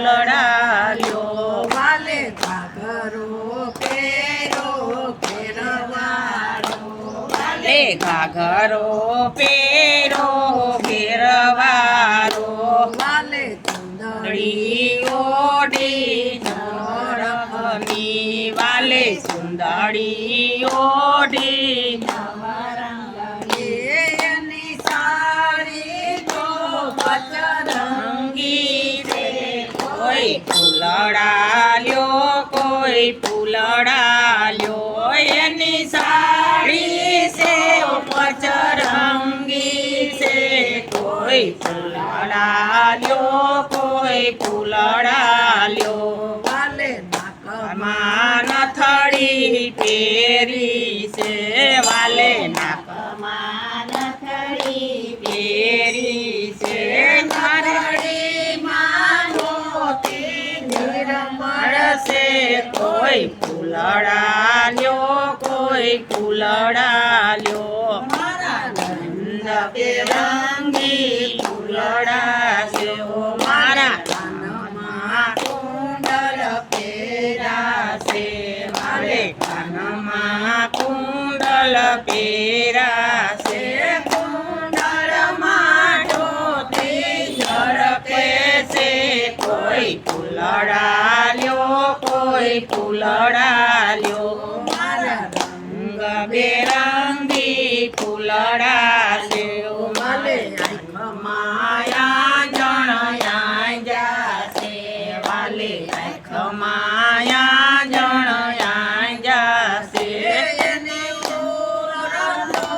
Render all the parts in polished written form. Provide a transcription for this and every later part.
ફૂલડાલ્યો વાલે ઘાઘરો પેરો ઘેરવાળો વાલે ઘાઘરો પેરો ઘેરવાળો વાલે ચંદડી ઓડી નવરંગની વાલે સુંદરી ઓડી એની સાડી તો બચરંગી રે કોઈ ફૂલડાલ્યો કોઈ ફૂલડાલ્યો એની સાડી છે પચરંગી છે કોઈ ફૂલડાલ્યો કોઈ ફૂલડાલ્યો વાલે નાકમાં માં નથડી પેરી છે વાલે નાકમાં નથડી પેરી છે નારળી માનોતી મળશે કોઈ ફૂલડાલ્યો કોઈ ફૂલડાલ્યો મારા રંગ બેરંગી ફૂલડાલ્યો મારા કાનમાં કુંડળ પેરાશે વાલે કાનમાં કુંડલ પેરાશે કુંડળમાં જ્યોતિ ઝળકે છે કોઈ ફૂલડાલ્યો કોઈ ફૂલડાલ્યો મારા રંગ બેરંગી ફૂલડાલ્યો વાલે માયા જણયા જાશે વાલે માયા જણયા જાશે એને ઉરતો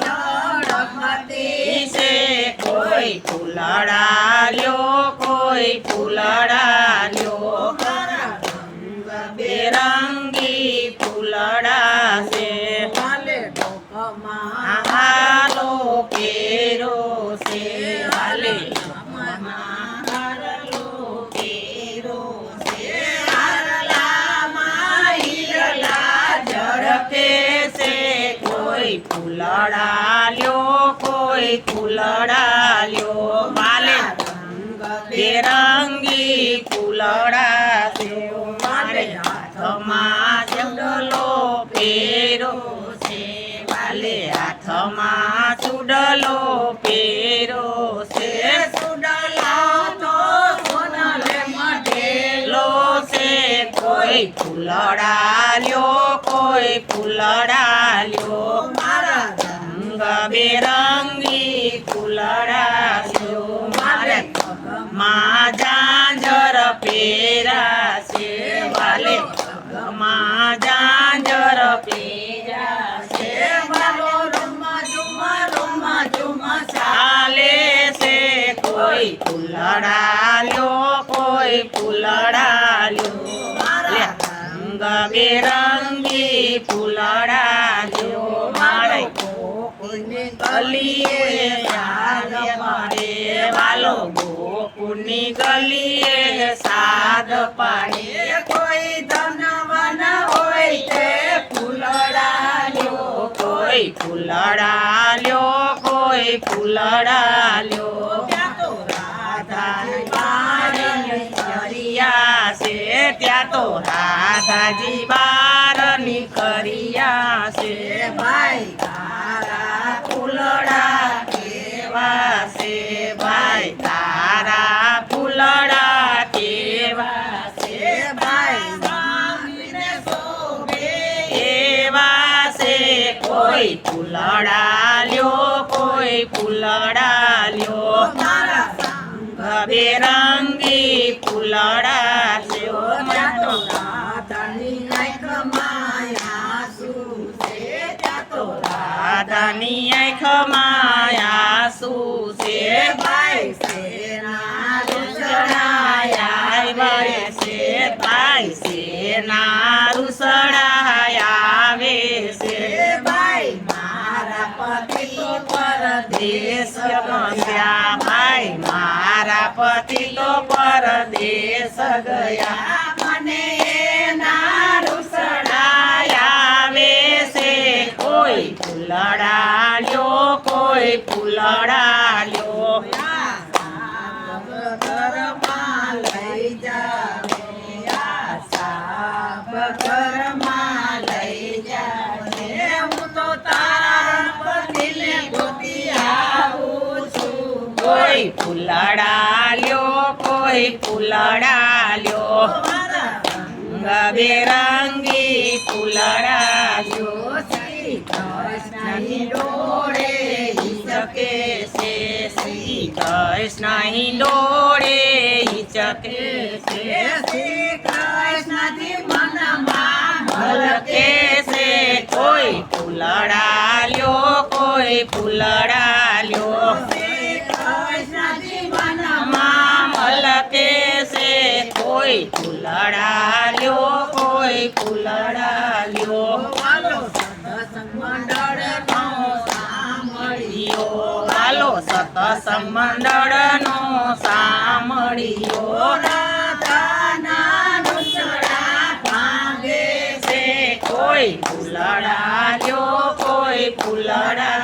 ઝડપતી છે કોઈ ફૂલડાલ્યો કોઈ ફૂલડાલ્યો મારા બેરંગી ફૂલડાશે વાલે ડોકમાં હાલો પેરો છે વાલે હારલો પેરો છે હારલામાં હીરલા ઝળકે છે કોઈ ફૂલડાલ્યો કોઈ ફૂલડાલ્યો વાલે બેરંગી ફૂલડાશે મારે હાથમાં ચૂડલો પેરો છે વાલે હાથમાં ચૂડલો પેરો છે સુડલા તો સોનલે મઢેલો લો છે કોઈ ફૂલડાલ્યો કોઈ ફૂલડાલ્યો મારા રંગ બેરંગી ફૂલડાલ્યો મારે માં જાંજર પેરાશે વાલે માં જાંજર પેરાશે વાલો રૂમા ઝુમા ચાલે છે કોઈ ફૂલડાલ્યો કોઈ ફૂલડાલ્યો મારા રંગ બેરંગી ફૂલડાલ્યો મારે કોઈને ગલીએ સાદ પાડે વાલો ગોકુળની ગલીએ સાદ પાડે કોઈ ધનવાન હોય તે ફૂલડાલ્યો કોઈ ફૂલડાલ્યો કોઈ ફૂલડાલ્યો ત્યાં તો રાધાની બારની કરિયા છે ત્યાં તો રાધાજી બારની કરિયા છે ભાઈ તારા ફૂલડા કેવા છે ભાઈ તારા ફૂલડા કેવા છે ભાઈ સ્વામીને શોભે એવા છે કોઈ ફૂલડાલ્યો કોઈ ફૂલડાલ્યો મારા સંગ બેરંગી ફૂલડાલ્યો ત્યાં તો રાધાની આંખમાં આંસુ છે ત્યાં તો રાધાની આંખમાં આંસુ છે ભાઈ સેના રૂસડાયા છે ભાઈ સેના રૂસડાયા આવે છે ભાઈ મારા પતિ તો પરદેશ ગયા ભાઈ મારા પતિ તો પરદેશ ગયા મને એના રૂસડાયા આવે છે કોઈ ફૂલડાલ્યો કોઈ ફૂલડાલ્યો ઘરમાં લઈ જા ફૂલડા લ્યો કોઈ ફૂલડા લ્યો રંગબેરંગી ફૂલડા લ્યો શ્રી કૃષ્ણની ડોળે હિચકે છે શ્રી કૃષ્ણની ડોળે હિચકે છે શ્રી કૃષ્ણજી મનમાં મલકે છે કોઈ ફૂલડા લ્યો કોઈ ફૂલડા લ્યો શ્રી કૃષ્ણજી મનમાં માં મલકે છે કોઈ ફૂલડા લ્યો કોઈ ફૂલડા લ્યો વાલો સત્સંગ મંડળનો સાંભળ્યો વાલો સતસંગ મંડળનો સાંભળ્યો રાધાના દુસરા ભાંગે છે કોઈ ફૂલડા લ્યો કોઈ ફૂલડા